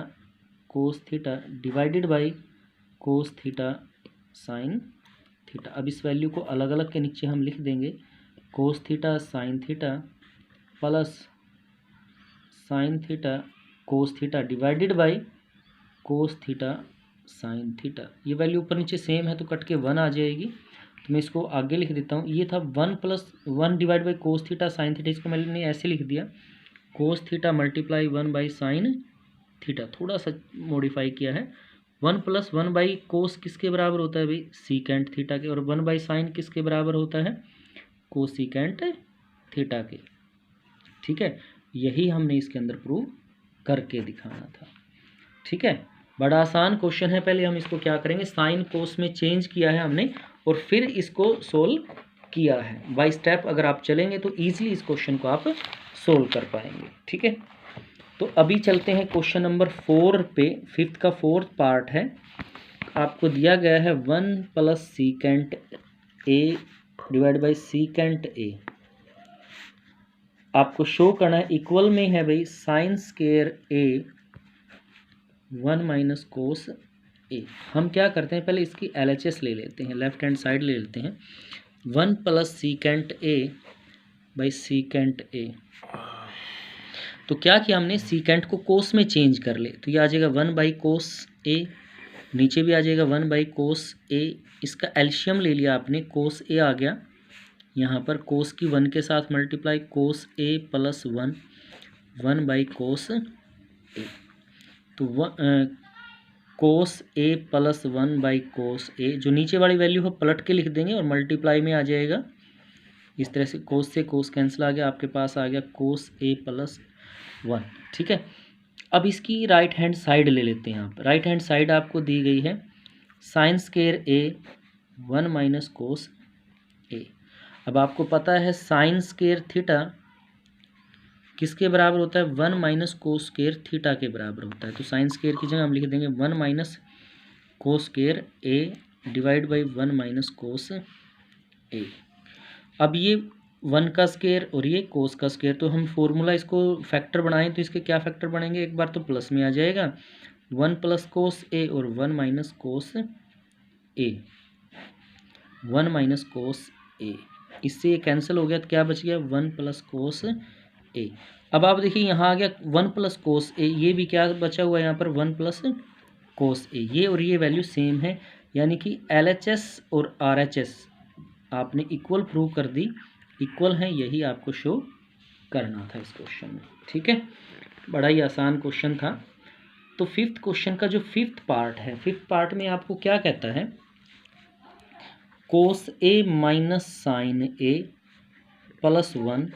cos theta divided by cos theta sine theta. अब इस वैल्यू को अलग अलग के नीचे हम लिख देंगे, कोस theta sine theta plus sine theta cos theta divided by cos theta sine theta. ये वैल्यू ऊपर नीचे सेम है तो कट के 1 आ जाएगी, तो मैं इसको आगे लिख देता हूँ। ये था 1 plus 1 divide by cos theta sine theta, इसको मैंने ऐसे लिख दिया, cos theta multiply 1 by sine theta, थोड़ा सा मॉडिफाई किया है। 1 प्लस 1 बाई कोस किसके बराबर होता है भाई, सीकेंट थीटा के, और 1 बाई साइन किसके बराबर होता है, कोसीकेंट थीटा के। ठीक है, यही हमने इसके अंदर प्रूव करके दिखाना था। ठीक है, बड़ा आसान क्वेश्चन है। पहले हम इसको क्या करेंगे, साइन कोस में चेंज किया है हमने और फिर इसको सोल्व किया है। बाय स्टेप अगर आप चलेंगे तो ईजिली इस क्वेश्चन को आप सोल्व कर पाएंगे। ठीक है, तो अभी चलते हैं क्वेश्चन नंबर 4 पे, 5th का 4th पार्ट है। आपको दिया गया है 1 plus secant A divide by secant A, आपको शो करना है इक्वल में है भाई साइन स्केयर ए 1 माइनस कोस ए। हम क्या करते हैं, पहले इसकी LHS ले लेते हैं, लेफ्ट हैंड साइड ले लेते हैं, 1 plus secant A by secant A. तो क्या किया हमने, सीकेंट को कोस में चेंज कर ले, तो ये आ जाएगा 1 बाई कोस ए, नीचे भी आ जाएगा 1 बाई कोस ए। इसका एल्शियम ले लिया आपने, कोस ए आ गया यहाँ पर, कोस की 1 के साथ multiply, cos A plus 1, 1 by cos A, तो cos A plus 1 by cos ए, जो नीचे वाली वैल्यू है पलट के लिख देंगे और मल्टीप्लाई में आ जाएगा इस तरह से, कोस से कोस कैंसिल आ गया, आपके पास आ गया कोस ए प्लस 1। ठीक है, अब इसकी राइट हैंड साइड ले लेते हैं आप। राइट हैंड साइड आपको दी गई है sine square A 1 minus cos A. अब आपको पता है साइन स्केयर थीटा किसके बराबर होता है, 1 माइनस कोस स्केयर थीटा के बराबर होता है, तो साइन स्केयर की जगह हम लिख देंगे 1 minus cos square A divide by 1 minus cos A. अब ये 1 का स्केयर और ये कोस का स्केयर, तो हम फॉर्मूला इसको फैक्टर बनाएं तो इसके क्या फैक्टर बनेंगे, एक बार तो प्लस में आ जाएगा 1 प्लस कोस ए और 1 माइनस कोस ए, 1 माइनस कोस ए, इससे ये कैंसिल हो गया तो क्या बच गया 1 प्लस कोस ए। अब आप देखिए यहाँ आ गया 1 प्लस कोस ए, ये भी क्या बचा हुआ है यहाँ पर 1 प्लस कोस ए, ये और ये वैल्यू सेम है, यानी कि LHS और RHS आपने इक्वल प्रूव कर दी, इक्वल हैं, यही आपको शो करना था इस क्वेश्चन में। ठीक है, बड़ा ही आसान क्वेश्चन था। तो 5th क्वेश्चन का जो 5th पार्ट है, 5th पार्ट में आपको क्या कहता है, कोस A minus sine A plus 1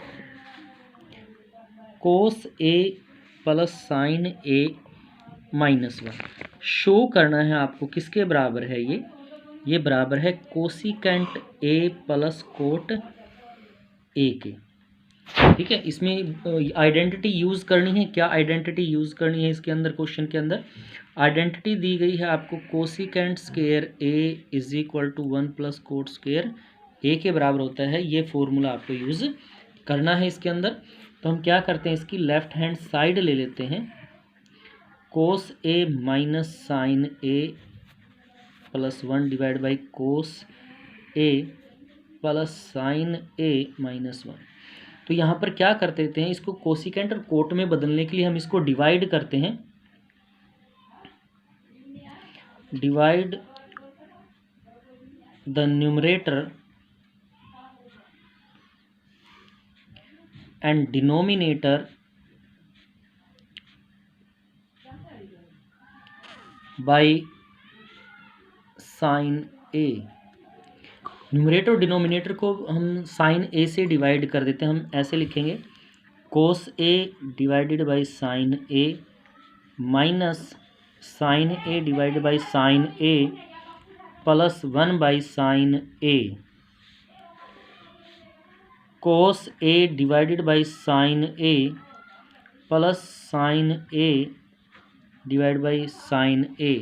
cos A plus sine A minus 1 show करना है आपको, किसके बराबर है ये बराबर है cosecant A plus cot A के। ठीक है, इसमें आइडेंटिटी यूज़ करनी है। क्या आइडेंटिटी यूज़ करनी है इसके अंदर, क्वेश्चन के अंदर आइडेंटिटी दी गई है आपको, cosecant square A is equal to 1 plus cot square A के बराबर होता है, ये फॉर्मूला आपको यूज़ करना है इसके अंदर। तो हम क्या करते हैं, इसकी लेफ्ट हैंड साइड ले लेते हैं, cos A minus sine A +1 divide by cos A plus sine A -1। तो यहाँ पर क्या कर देते हैं, इसको कोसिकेंट और कोट में बदलने के लिए हम इसको डिवाइड करते हैं। Divide the numerator and denominator by sine A. Numerator और डिनोमिनेटर को हम साइन ए से डिवाइड कर देते हैं। हम ऐसे लिखेंगे cos A divided by sine A minus sine A divided by sine A plus 1 by sine A. Cos A divided by sine A plus sine A divide by sine A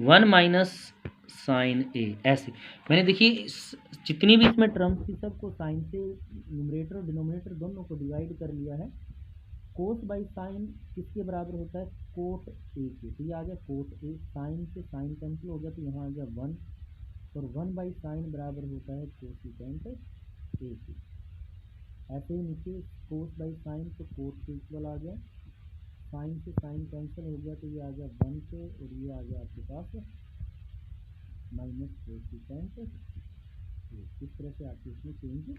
1 minus sine A. ऐसे मैंने देखिए जितनी भी इसमें terms थी सबको sign से numerator और डिनोमिनेटर दोनों को डिवाइड कर लिया है। कोस बाई साइन किसके बराबर होता है, कोट ए के। तो ये आ गया कोट ए, साइन से साइन कैंसिल हो गया तो यहाँ आ गया 1, और 1 बाई साइन बराबर होता है कोसिकेंट ए के। ऐसे ही नीचे कोस बाई साइन तो कोट के इक्वल आ गया, साइन से साइन कैंसिल हो गया तो ये आ गया 1 पे, और ये आ गया आपके पास माइनस कोसिकेंट। इस तरह से आपको इसमें चेंज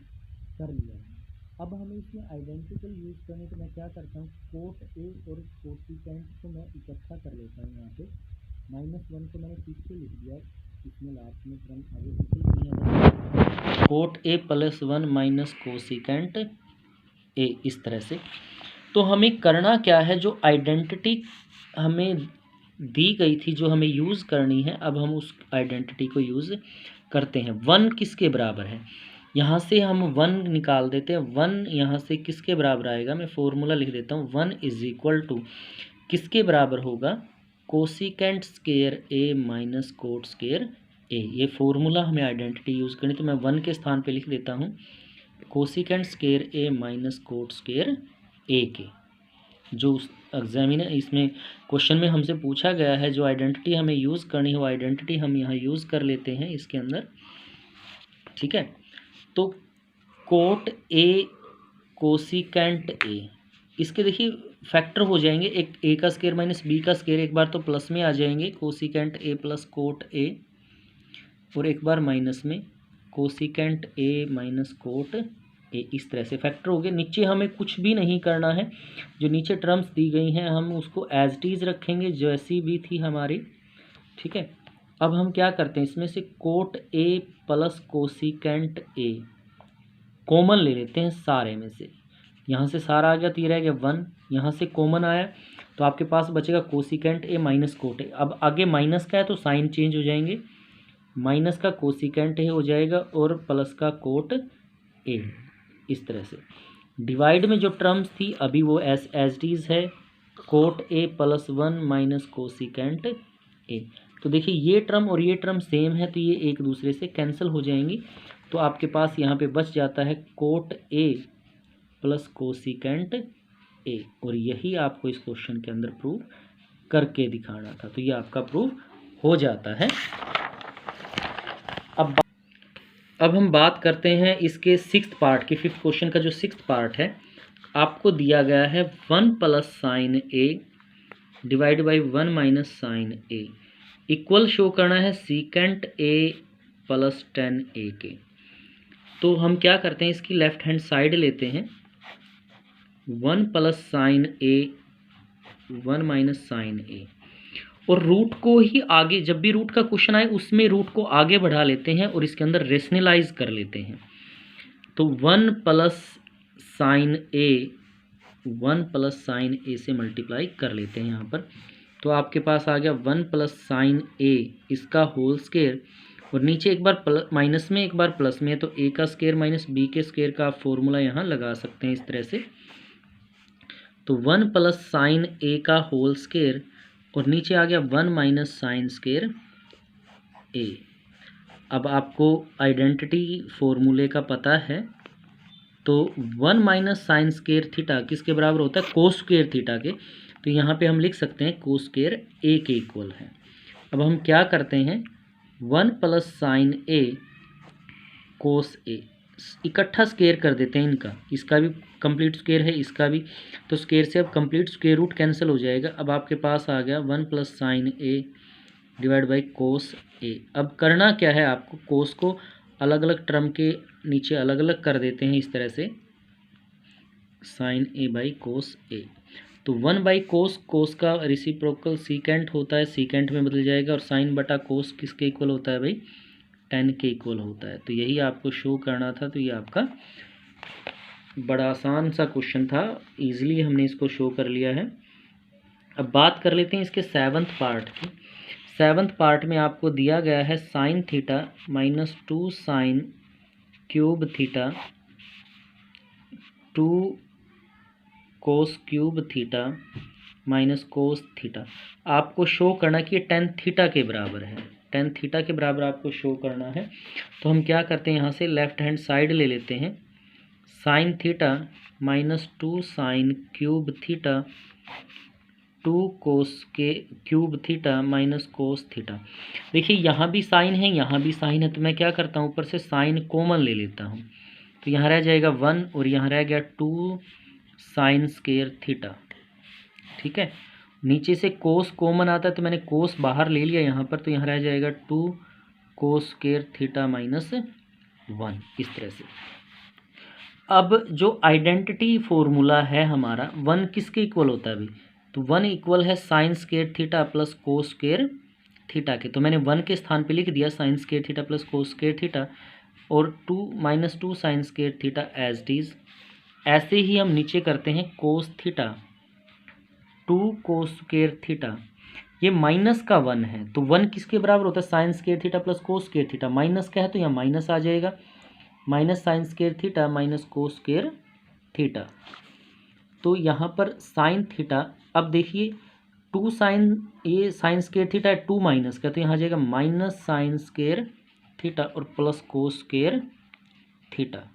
कर लिया है। अब हमें इसमें आइडेंटिकल यूज करने तो मैं क्या करता हूँ, कोट ए और कोसिकेंट को मैं इकट्ठा कर लेता हूँ। यहाँ पे -1 को मैंने पीछे लिख दिया, इसमें लास्ट में टर्म आगे पीछे cot A plus 1 minus cosecant A, इस तरह से। तो हमें करना क्या है, जो आइडेंटिटी हमें दी गई थी जो हमें यूज़ करनी है, अब हम उस आइडेंटिटी को यूज़ करते हैं। 1 किसके बराबर है, यहाँ से हम 1 निकाल देते हैं। 1 यहाँ से किसके बराबर आएगा, मैं फॉर्मूला लिख देता हूँ। 1 इज इक्वल टू किसके बराबर होगा, कोसिकेंट स्केयर ए माइनस कोट स्केयर ए। ये फॉर्मूला हमें आइडेंटिटी यूज़ करनी, तो मैं 1 के स्थान पे लिख देता हूँ cosecant square A minus cot square A के। जो एग्जामिनर इसमें क्वेश्चन में हमसे पूछा गया है, जो आइडेंटिटी हमें यूज़ करनी है वो आइडेंटिटी हम यहाँ यूज़ कर लेते हैं इसके अंदर। ठीक है, तो कोट ए कोसिकेंट ए, इसके देखिए फैक्टर हो जाएंगे, एक ए का स्केयर माइनस बी का स्केयर, एक बार तो प्लस में आ जाएंगे cosecant A plus cot A, और एक बार माइनस में cosecant A minus cot A. इस तरह से फैक्टर हो गए। नीचे हमें कुछ भी नहीं करना है, जो नीचे टर्म्स दी गई हैं हम उसको एज इट इज़ रखेंगे जैसी भी थी हमारी। ठीक है, अब हम क्या करते हैं, इसमें से cot A plus cosecant A common ले लेते हैं सारे में से। यहाँ से सारा आ गया तो ये रह गया 1, यहाँ से कॉमन आया तो आपके पास बचेगा cosecant A minus cot A. अब आगे माइनस का है तो साइन चेंज हो जाएंगे, माइनस का कोसिकेंट ए हो जाएगा और प्लस का कोट ए। इस तरह से डिवाइड में जो टर्म्स थी अभी वो एज इट इज़ है, cot A plus 1 minus cosecant A. तो देखिए ये टर्म और ये टर्म सेम है तो ये एक दूसरे से कैंसिल हो जाएंगी, तो आपके पास यहाँ पे बच जाता है कोट ए प्लस कोसिकेंट ए, और यही आपको इस क्वेश्चन के अंदर प्रूव करके दिखाना था। तो ये आपका प्रूव हो जाता है। अब हम बात करते हैं इसके 6th पार्ट की। 5th क्वेश्चन का जो 6th पार्ट है, आपको दिया गया है 1 plus sine A divide by 1 minus sine A equal show करना है सीकेंट ए प्लस 10 ए के। तो हम क्या करते हैं, इसकी लेफ्ट हैंड साइड लेते हैं, 1 plus sine A 1 minus sine A, और रूट को ही आगे, जब भी रूट का क्वेश्चन आए उसमें रूट को आगे बढ़ा लेते हैं और इसके अंदर रेशनलाइज कर लेते हैं। तो 1 plus sine A 1 plus sine ए से मल्टीप्लाई कर लेते हैं यहाँ पर। तो आपके पास आ गया 1 प्लस साइन ए इसका होल स्केयर, और नीचे एक बार माइनस में एक बार प्लस में है, तो ए का स्केयर माइनस बी के स्केयर का आप फॉर्मूला यहाँ लगा सकते हैं इस तरह से। तो 1 प्लस साइन ए का होल स्केयर और नीचे आ गया 1 माइनस साइन स्केयर ए। अब आपको आइडेंटिटी फॉर्मूले का पता है, तो 1 माइनस साइन स्केयर थीटा किसके बराबर होता है, कोस स्केयर थीटा के। तो यहाँ पे हम लिख सकते हैं कोस स्केयर ए के इक्वल है। अब हम क्या करते हैं, 1 प्लस साइन ए कोस ए, इकट्ठा स्क्वायर कर देते हैं इनका, इसका भी कंप्लीट स्क्वायर है, इसका भी, तो स्क्वायर से अब कंप्लीट स्क्वायर रूट कैंसिल हो जाएगा। अब आपके पास आ गया 1 plus sine A divide by cos A. अब करना क्या है आपको, कोस को अलग अलग टर्म के नीचे अलग अलग कर देते हैं इस तरह से, sign A by cos A. तो 1 बाई कोस, कोस का रिसिप्रोकल सीकेंट होता है, सीकेंट में बदल जाएगा, और साइन बटा कोस किसके इक्वल होता है भाई, 10 के इक्वल होता है। तो यही आपको शो करना था। तो ये आपका बड़ा आसान सा क्वेश्चन था, इजीली हमने इसको शो कर लिया है। अब बात कर लेते हैं इसके 7th पार्ट की। 7th पार्ट में आपको दिया गया है sign theta minus 2 sine cube theta 2 cos cube theta minus cos theta. आपको शो करना कि ये tan थीटा के बराबर है, tan थीटा के बराबर आपको शो करना है। तो हम क्या करते हैं, यहाँ से लेफ्ट हैंड साइड ले लेते हैं, sign theta minus 2 sine cube theta 2 कोस के cube theta minus cos theta. देखिए यहाँ भी साइन है, यहाँ भी साइन है, तो मैं क्या करता हूँ, ऊपर से साइन कॉमन ले लेता हूँ। तो यहाँ रह जाएगा 1 और यहाँ रह गया 2 साइन स्क्वायर थीटा। ठीक है, नीचे से कोस कॉमन आता है तो मैंने कोस बाहर ले लिया यहाँ पर, तो यहाँ रह जाएगा 2 कोस स्क्वायर थीटा माइनस 1, इस तरह से। अब जो आइडेंटिटी फॉर्मूला है हमारा, 1 किसके इक्वल होता है अभी, तो 1 इक्वल है sine square theta plus cos square theta के। तो मैंने 1 के स्थान पे लिख दिया sine square theta plus cos square theta, और 2 sine square theta as it is. ऐसे ही हम नीचे करते हैं cos theta 2 cos square theta, ये माइनस का 1 है, तो 1 किसके बराबर होता है, sine square theta plus cos square theta. Minus का है तो यहाँ माइनस आ जाएगा, minus sine square theta minus कोस स्क्वायर थीटा। तो यहाँ पर साइन थीटा, अब देखिए 2 साइन, ये साइन स्क्वायर थीटा है 2 माइनस का, तो यहाँ आ जाएगा माइनस साइन स्क्वायर थीटा और प्लस कोस स्क्वायर थीटा।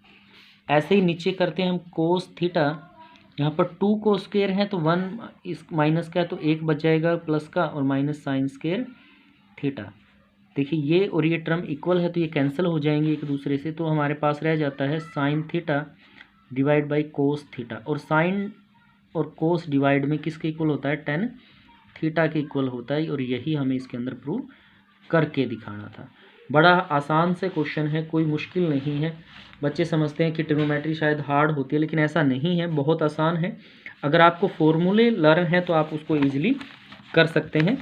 ऐसे ही नीचे करते हैं हम कोस थीटा, यहाँ पर 2 कोस स्क्वायर है तो 1 इस माइनस का है तो 1 बच जाएगा प्लस का, और माइनस साइन स्क्वायर थीटा। देखिए ये और ये टर्म इक्वल है तो ये कैंसिल हो जाएंगे एक दूसरे से, तो हमारे पास रह जाता है sine theta divide by cos theta, और साइन और कोस डिवाइड में किसके इक्वल होता है, tan थीटा के इक्वल होता है, और यही हमें इसके अंदर प्रूव करके दिखाना था। बड़ा आसान से क्वेश्चन है, कोई मुश्किल नहीं है। बच्चे समझते हैं कि ट्रिग्नोमेट्री शायद हार्ड होती है, लेकिन ऐसा नहीं है, बहुत आसान है। अगर आपको फॉर्मूले लर्न है तो आप उसको ईजिली कर सकते हैं।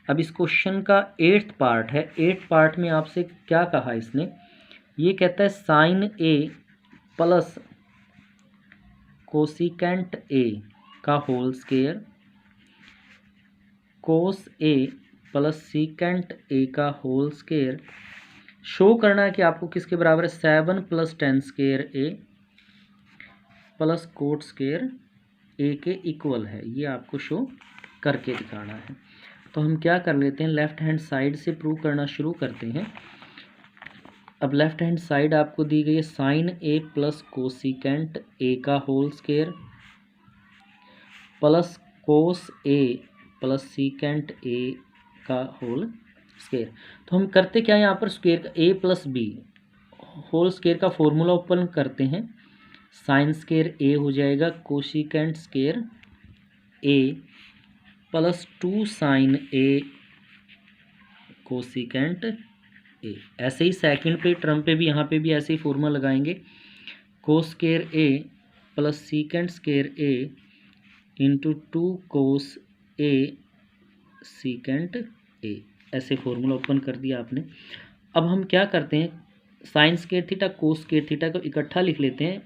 अब इस क्वेश्चन का 8th पार्ट है। 8th पार्ट में आपसे क्या कहा इसने, ये कहता है sine A plus cosecant A का whole square cos A plus secant A का होल स्क्वायर शो करना है कि आपको किसके बराबर है, 7 plus tan square A plus coat square ए के इक्वल है, ये आपको शो करके दिखाना है। तो हम क्या कर लेते हैं, लेफ्ट हैंड साइड से प्रूव करना शुरू करते हैं। अब लेफ्ट हैंड साइड आपको दी गई है sine A plus cosecant A का whole square plus cos A plus secant A का होल स्क्वायर। तो हम करते क्या है, यहाँ पर स्क्वायर का A plus B whole square का फॉर्मूला ओपन करते हैं, साइन स्क्वायर ए हो जाएगा cosecant square A plus 2 sine A cosecant A. ऐसे ही सेकंड पे टर्म पे भी, यहाँ पे भी ऐसे ही फॉर्मूला लगाएंगे, कोस square A plus secant square A into 2 cos A secant ए। ऐसे फॉर्मूला ओपन कर दिया आपने। अब हम क्या करते हैं, साइन स्क्वायर थीटा कोस स्क्वायर थीटा को इकट्ठा लिख लेते हैं,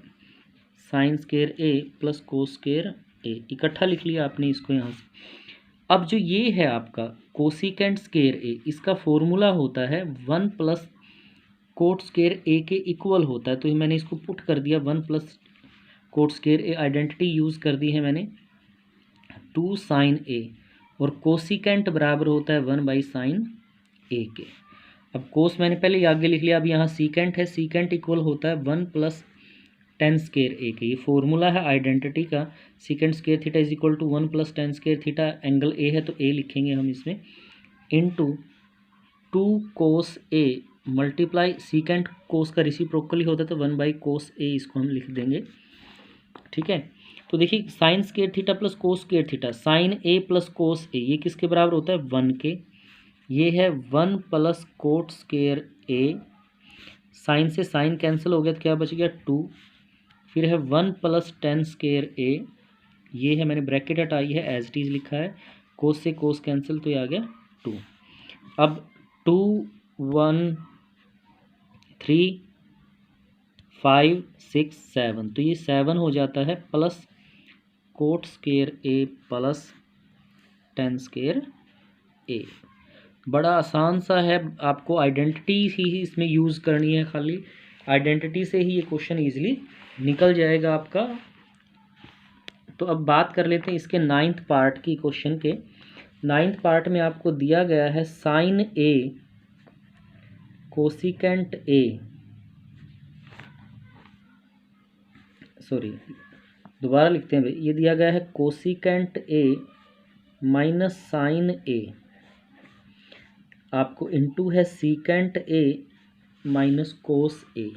sine square A plus cos square ए इकट्ठा लिख लिया आपने इसको यहाँ से। अब जो ये है आपका कोसिकेंट स्क्वायर ए, इसका फॉर्मूला होता है 1 प्लस कोट स्क्वायर ए के इक्वल होता है, तो मैंने इसको पुट कर दिया 1 प्लस कोट स्क्वायर ए, आइडेंटिटी यूज़ कर दी है मैंने 2 साइन ए, और कोसिकेंट बराबर होता है 1 बाई साइन ए के। अब कोस मैंने पहले आगे लिख लिया, अब यहाँ सीकेंट है, सीकेंट इक्वल होता है 1 प्लस tan स्क्वायर ए के। ये फॉर्मूला है आइडेंटिटी का, secant square theta is equal to 1 plus tan square theta, angle A है तो ए लिखेंगे हम इसमें, into 2 cos A multiply secant cos का रेसिप्रोकल ही होता है तो 1 बाई कोस ए इसको हम लिख देंगे। ठीक है, तो देखिए sine square theta plus cos square theta, sine A plus cos A ये किसके बराबर होता है 1 के। ये है 1 plus coat square A, sign से साइन कैंसिल हो गया तो क्या बच गया 2। फिर है 1 प्लस टेन स्क्वायर ए, ये है मैंने ब्रैकेट हटाई है एज इट इज लिखा है, कोस से कोस कैंसिल तो ये आ गया 2। अब 2 1 3 5 6 7 तो ये 7 हो जाता है plus coat square A plus ten square ए। बड़ा आसान सा है, आपको आइडेंटिटी ही इसमें यूज़ करनी है, खाली आइडेंटिटी से ही ये क्वेश्चन इजीली निकल जाएगा आपका। तो अब बात कर लेते हैं इसके 9th पार्ट की। क्वेश्चन के 9th पार्ट में आपको दिया गया है sine A cosecant A, sorry दोबारा लिखते हैं भाई, ये दिया गया है cosecant A minus sine A, आपको इनटू है सीकेंट ए माइनस कोस ए,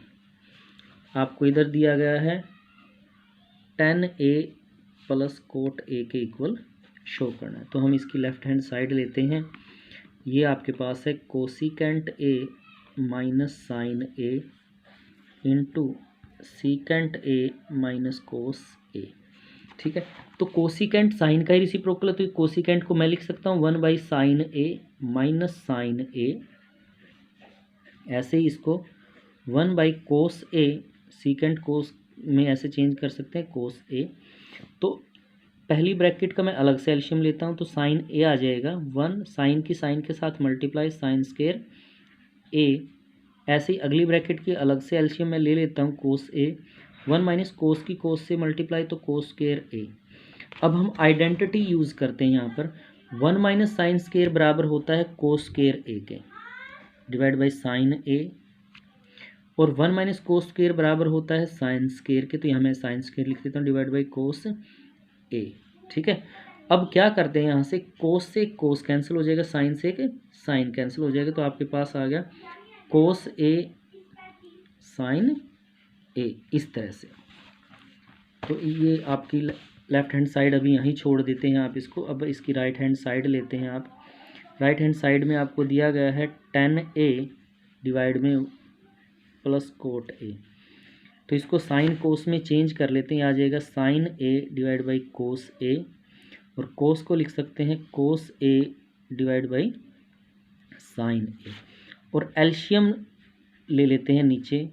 आपको इधर दिया गया है ten A plus cot A के इक्वल शो करना है। तो हम इसकी लेफ्ट हैंड साइड लेते हैं, ये आपके पास है cosecant A minus sine A into secant A minus cos A. ठीक है, तो कोसिकेंट साइन का ही रेसिप्रोकल है तो कोसिकेंट को मैं लिख सकता हूँ 1 by sine A minus sine A, ऐसे ही इसको 1 बाई कोस ए सीकेंट कोस में ऐसे चेंज कर सकते हैं कोस ए। तो पहली ब्रैकेट का मैं अलग से एल्शियम लेता हूँ तो साइन ए आ जाएगा 1, साइन की साइन के साथ मल्टीप्लाई साइन स्क्वायर ए, ऐसे ही अगली ब्रैकेट की अलग से एल्शियम मैं ले लेता हूँ कोस ए, 1 माइनस कोस की कोस से मल्टीप्लाई तो कोस स्क्वायर ए। अब हम आइडेंटिटी यूज़ करते हैं यहाँ पर, 1 माइनस साइन स्क्वायर बराबर होता है कोस स्क्वायर ए के डिवाइड बाई साइन ए, और 1 माइनस कोस स्क्वायर बराबर होता है साइन स्क्वायर के, तो यहाँ मैं साइन स्क्वायर लिख देता हूँ डिवाइड बाई कोस ए। ठीक है, अब क्या करते हैं यहाँ से कोस कैंसिल हो जाएगा, साइन से साइन कैंसिल हो जाएगा, तो आपके पास आ गया कोस ए साइन ए इस तरह से। तो ये आपकी लेफ्ट हैंड साइड अभी यहीं छोड़ देते हैं आप इसको। अब इसकी राइट हैंड साइड लेते हैं आप, राइट हैंड साइड में आपको दिया गया है टेन ए डिवाइड में प्लस कोट ए, तो इसको साइन कोस में चेंज कर लेते हैं, आ जाएगा sine A divide by cos A, और कोस को लिख सकते हैं cos A divide by sine A, और एल्शियम ले लेते हैं नीचे,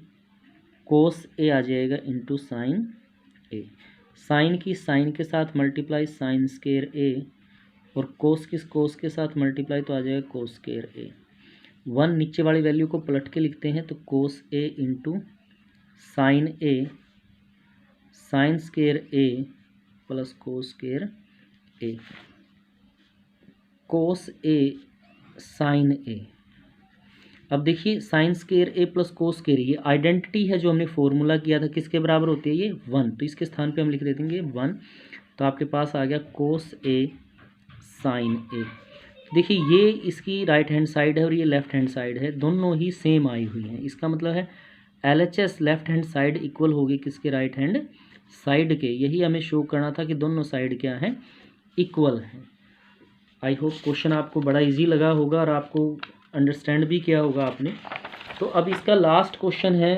कोस ए आ जाएगा इंटू साइन ए, साइन की साइन के साथ मल्टीप्लाई साइन स्क्वायर ए, और कोस के साथ मल्टीप्लाई तो आ जाएगा कोस स्क्वायर ए। 1 नीचे वाली वैल्यू को पलट के लिखते हैं तो cos A into sine A sign square A plus cos square A, cos A sign ए। अब देखिए sine square A plus cos square, ये आइडेंटिटी है जो हमने फॉर्मूला किया था, किसके बराबर होती है ये 1, तो इसके स्थान पे हम लिख देंगे 1, तो आपके पास आ गया कोस ए साइन ए। देखिए ये इसकी राइट हैंड साइड है और ये लेफ्ट हैंड साइड है, दोनों ही सेम आई हुई हैं, इसका मतलब है LHS left hand side equal होगी किसके राइट हैंड साइड के, यही हमें शो करना था कि दोनों साइड क्या हैं इक्वल हैं। आई होप क्वेश्चन आपको बड़ा इजी लगा होगा और आपको अंडरस्टैंड भी किया होगा आपने। तो अब इसका लास्ट क्वेश्चन है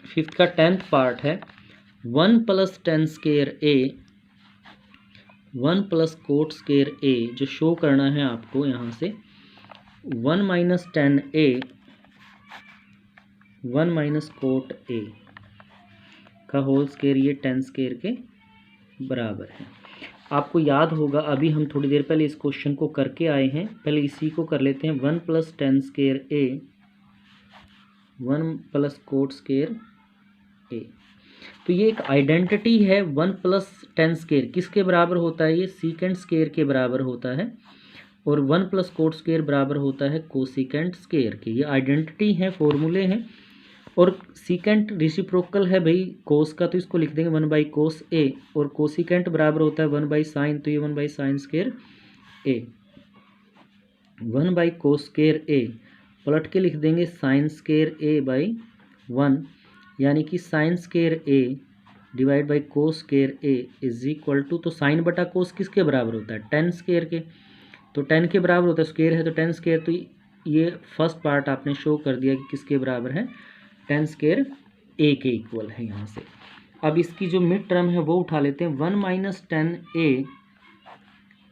5th का 10th पार्ट है, 1 प्लस टेन स्क्वायर ए 1 प्लस कोट स्क्वायर ए, जो शो करना है आपको यहाँ से 1 minus ten A 1 minus cot A का होल स्क्वायर, ये टेन स्क्वायर के बराबर है। आपको याद होगा अभी हम थोड़ी देर पहले इस क्वेश्चन को करके आए हैं, पहले इसी को कर लेते हैं। 1 प्लस टेन स्क्वायर ए 1 प्लस कोट स्क्वायर ए, तो ये एक आइडेंटिटी है। 1 प्लस टेन स्क्वायर किसके बराबर होता है, ये सीकेंट स्क्वायर के बराबर होता है, और 1 प्लस कोट स्क्वायर बराबर होता है कोसिकेंट स्क्वायर के। ये आइडेंटिटी है, फॉर्मूले हैं, और सीकेंट रेसिप्रोकल है भाई कोस का, तो इसको लिख देंगे 1 बाई कोस ए, और कोसिकेंट बराबर होता है 1 बाई साइन, तो ये 1 by sign square A. 1/cos² A पलट के लिख देंगे sin² A/1, यानी कि sin² A divide by cos² A is equal to, तो साइन बटा कोस किसके बराबर होता है, tan² के, तो tan के बराबर होता है, स्क्वायर है तो tan², तो ये फर्स्ट पार्ट आपने शो कर दिया कि किसके बराबर है, tan² A के इक्वल है यहाँ से। अब इसकी जो मिड टर्म है वो उठा लेते हैं, 1 minus tan A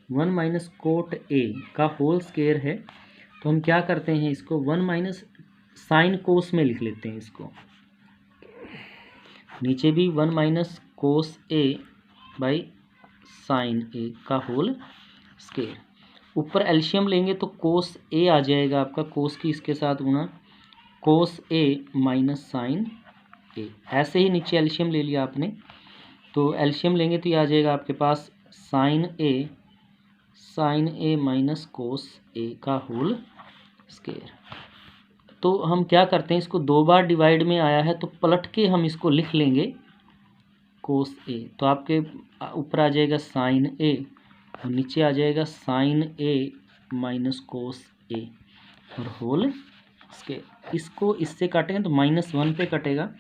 1 minus cot A का होल स्क्वायर है, तो हम क्या करते हैं इसको 1 माइनस साइन कोस में लिख लेते हैं इसको, नीचे भी 1 minus cos A by sine A का होल स्क्वायर, ऊपर एल्शियम लेंगे तो कोस A आ जाएगा आपका, कोस की इसके साथ गुणा कोस A माइनस साइन A, ऐसे ही नीचे एल्शियम ले लिया आपने, तो एल्शियम लेंगे तो ये आ जाएगा आपके पास sine A minus cos A का होल स्क्वायर। तो हम क्या करते हैं, इसको 2 बार डिवाइड में आया है तो पलट के हम इसको लिख लेंगे कोस A, तो आपके ऊपर आ जाएगा साइन A और नीचे आ जाएगा sine A minus cos A और होल स्क्वायर। इसको इससे काटेंगे तो -1 पे कटेगा,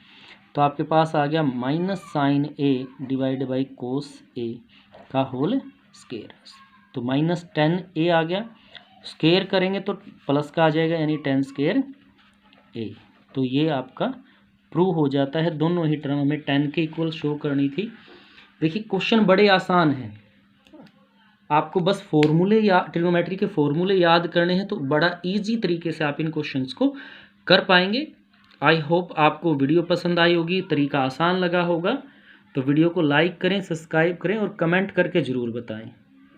तो आपके पास आ गया minus sine A divide by cos A का होल स्क्वायर, तो -10 A आ गया, स्क्वायर करेंगे तो प्लस का आ जाएगा यानी tan² A, तो ये आपका प्रूव हो जाता है। दोनों ही टर्म हमें 10 के इक्वल शो करनी थी। देखिए क्वेश्चन बड़े आसान हैं, आपको बस फॉर्मूले या ट्रिग्नोमेट्री के फॉर्मूले याद करने हैं, तो बड़ा इजी तरीके से आप इन क्वेश्चंस को कर पाएंगे। आई होप आपको वीडियो पसंद आई होगी, तरीका आसान लगा होगा, तो वीडियो को लाइक करें, सब्सक्राइब करें और कमेंट करके ज़रूर बताएं।